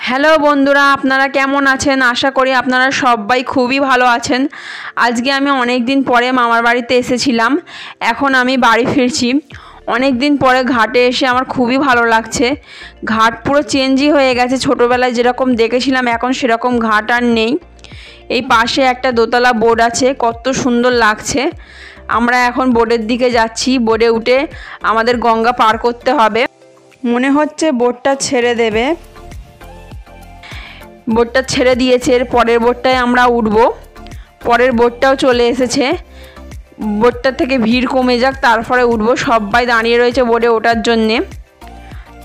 Hello বন্ধুরা, আপনারা কেমন আছেন? আশা করি আপনারা সবাই খুবই ভালো আছেন। আজকে আমি অনেক দিন পরে মামার বাড়িতে এসেছিলাম। এখন আমি বাড়ি ফিরছি। অনেক দিন পরে ঘাটে এসে আমার খুবই ভালো লাগছে। ঘাট পুরো চেঞ্জই হয়ে গেছে। ছোটোবেলায় যেরকম দেখেছিলাম এখন সেরকম ঘাট আর নেই। এই পাশে একটা দোতলা বোট আছে, কত সুন্দর লাগছে। আমরা এখন বোটের দিকে যাচ্ছি। বোটে উঠে আমাদের গঙ্গা পার করতে হবে। মনে হচ্ছে বোটটা ছেড়ে দেবে। বোটটা ছেড়ে দিয়েছে, এর পরের বোটটায় আমরা উঠব। পরের বোটটাও চলে এসেছে। বোটটা থেকে ভিড় কমে যাক তারপরে উঠব। সবাই দাঁড়িয়ে রয়েছে বোটে ওঠার জন্যে।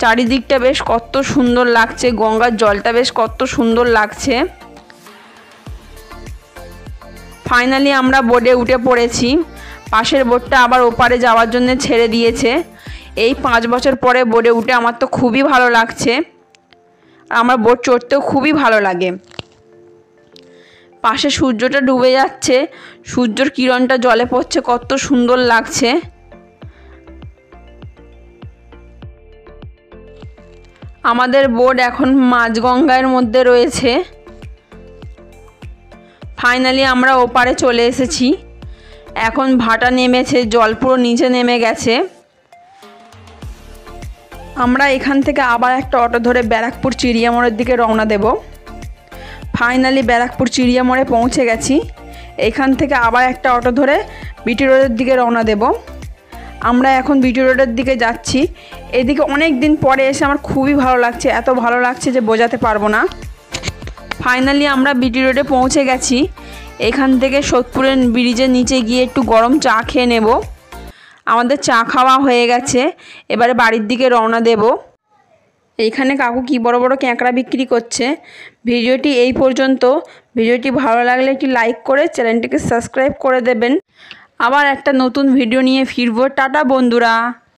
চারিদিকটা বেশ কত সুন্দর লাগছে, গঙ্গার জলটা বেশ কত সুন্দর লাগছে। ফাইনালি আমরা বোটে উঠে পড়েছি। পাশের বোটটা আবার ওপারে যাওয়ার জন্য ছেড়ে দিয়েছে। এই 5 বছর পরে বোটে উঠে আমার তো খুবই ভালো লাগছে। আমার বোট চড়তেও খুবই ভালো লাগে। পাশে সূর্যটা ডুবে যাচ্ছে, সূর্যের কিরণটা জলে পড়ছে, কত সুন্দর লাগছে। আমাদের বোট এখন মাঝগঙ্গার মধ্যে রয়েছে। ফাইনালি আমরা ওপারে চলে এসেছি। এখন ভাটা নেমেছে, জল পুরো নিচে নেমে গেছে। আমরা এখান থেকে আবার একটা অটো ধরে ব্যারাকপুর চিড়িয়ামোড়ের দিকে রওনা দেব। ফাইনালি ব্যারাকপুর চিড়িয়ামোড়ে পৌঁছে গেছি। এখান থেকে আবার একটা অটো ধরে বিটি রোডের দিকে রওনা দেব। আমরা এখন বিটি রোডের দিকে যাচ্ছি। এদিকে অনেক দিন পরে এসে আমার খুবই ভালো লাগছে, এত ভালো লাগছে যে বোঝাতে পারবো না। ফাইনালি আমরা বিটি রোডে পৌঁছে গেছি। এখান থেকে সোদপুরের ব্রিজের নিচে গিয়ে একটু গরম চা খেয়ে নেব। আমাদের চা খাওয়া হয়ে গেছে, এবারে বাড়ির দিকে রওনা দেব। এইখানে কাকু কি বড় বড় ক্যাঁকড়া বিক্রি করছে। ভিডিওটি এই পর্যন্ত। ভিডিওটি ভালো লাগলে একটি লাইক করে চ্যানেলটিকে সাবস্ক্রাইব করে দেবেন। আবার একটা নতুন ভিডিও নিয়ে ফিরবো। টাটা বন্ধুরা।